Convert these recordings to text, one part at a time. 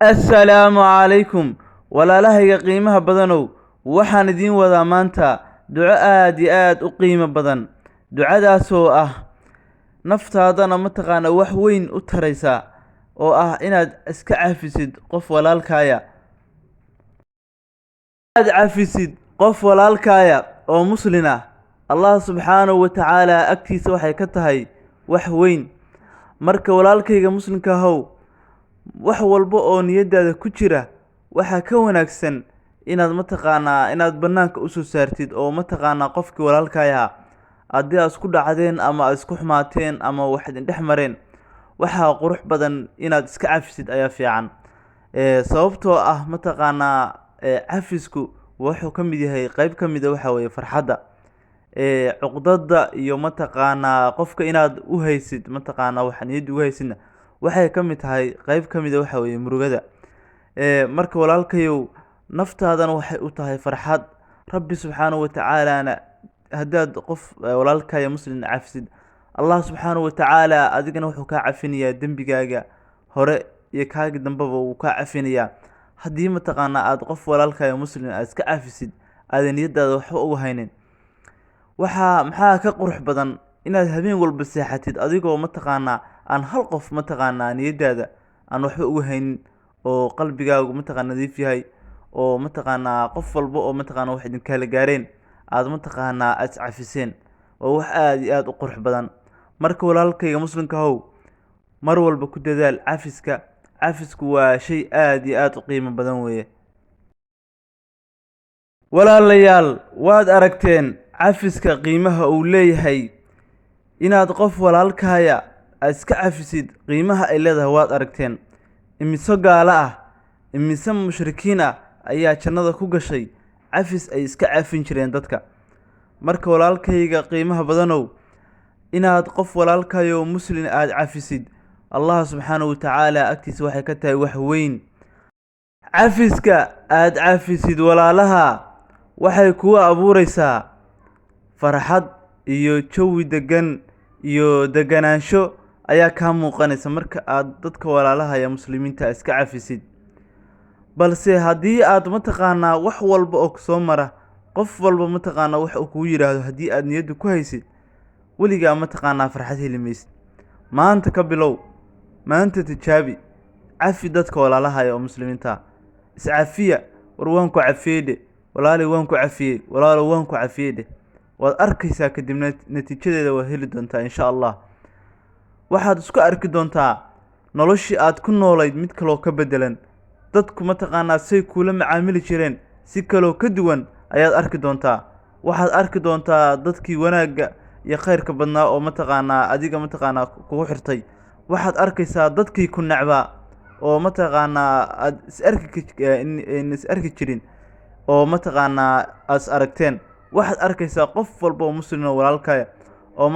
assalaamu calaykum walaalahayga qiimaha badanow. waxaan idiin wadaa maanta duco aad iyo aad u qiimo badan. ducadaasoo ah naftaadana mataqaana wax weyn u taraysa, oo ah inaad iska cafisid qof walaalkaaya. aad cafisid qof walaalkaaya oo muslin ah, allah subxaanahu wa tacaala agtiisa waxay ka tahay wax weyn. marka walaalkayga muslimka ahow, wax walba oo niyadaada ku jira waxaa ka wanaagsan inaad banaanka u soo saartid, oo qofkii walaalkaayaha haddii aad isku dhacdeen ama aad isku xumaateen ama wax idin dhex mareen, waxaa qurux badan inaad iska cafisid ayaa fiican. sababtoo ah cafisku wuxuu ka mid yahay qayb ka mid waxa weeye farxadda. cuqdada iyo qofka inaad u haysid wax niyadda u haysidna waxay ka mid tahay qayb ka mid waxa weeye murugada. marka walaalkayow, naftaadana waxay u tahay farxad. rabbi subxaanahu wa tacaalana haddaad qof walaalkaya muslim cafisid, allah subxaanahu wa tacaala adigana wuxuu kaa cafinayaa dembigaaga hore iyo kaagi dambeba wuu kaa cafinayaa. haddii aad qof walaalkaya muslim aad iska cafisid, aadan niyadaada waxba uga haynin, maxaa ka qurux badan inaad habeen walba seexatid adigoo aan hal qof niyadaada aan waxba uga haynin, oo qalbigaagu nadiif yahay, oo qof walba oo wax idin kala gaareen aad aad cafiseen. waa wax aad iyo aad u qurux badan. marka walaalkayga muslimka ahow, mar walba ku dadaal cafiska. cafisku waa shay aad iyo aad u qiimo badan weeye. walaalayaal, waad aragteen cafiska qiimaha uu leeyahay. inaad qof walaalkaaya aad iska cafisid qiimaha ay leedahay waad aragteen. imise gaalo ah, imise mushrikiin ah ayaa jannada ku gashay cafis ay iska cafin jireen dadka. marka walaalkayga qiimaha badanow, inaad qof walaalkayo muslim aad cafisid, allah subxaanahu wa tacaala agtiisa waxay ka tahay wax weyn. cafiska aad cafisid walaalaha waxay kugu abuureysaa farxad iyo jawi degan iyo deganaansho ayaa kaa muuqanaysa marka aad dadka walaalaha ee muslimiinta iska cafisid. balse haddii aad wax walba oo soo mara, qof walba wax uu kugu yidhaahdo, haddii aad niyadda ku haysid, weligaa farxad heli maysid. maanta ka bilow, maanta tijaabi, cafi dadka walaalaha oo muslimiinta. iscafiya. war waan ku cafiyey, walaalay waan ku cafiyey, walaalo waan ku cafiyey. waad arkaysaa kadibna natiijadeeda waad heli doontaa insha allah. waxaad isku arki doontaa noloshii aad ku noolayd mid kaloo ka bedelan. dadku say kuula macaamili jireen si kaloo ka duwan ayaad arki doontaa. waxaad arki doontaa dadkii wanaagga iyo khayrka badnaa oo adiga kugu xirtay. waxaad arkaysaa dadkii ku necbaa oo aad is arki jirin oo as aragteen. waxaad arkaysaa qof walba oo muslim oo walaalkaya oo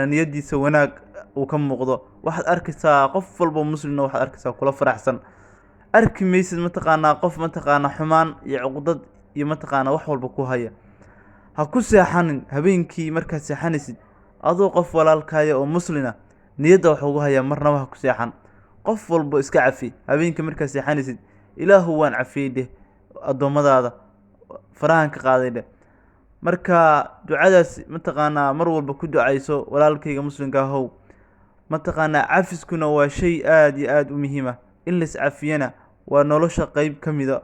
niyadiisa wanaag uu ka muuqdo. waxaad arkaysaa qof walba oo muslim waxaad arkaysaa kula faraxsan. arki maysid qof xumaan iyo cuqdad iyo wax walba ku haya. ha ku seexanin habeenkii markaad seexanaysid adoo qof walaalkaya oo muslina niyadda wax ugu haya, marnaba ha ku seexan. qof walba iska cafi habeenkii markaad seexanaysid. ilaahu waan cafiyey dheh, addoommadaada farahan ka qaaday dheh. marka ducadaas mar walba ku ducayso walaalkayga muslimka ahow. cafiskuna waa shay aad iyo aad u muhiim ah. in la is cafiyana waa nolosha qayb ka mida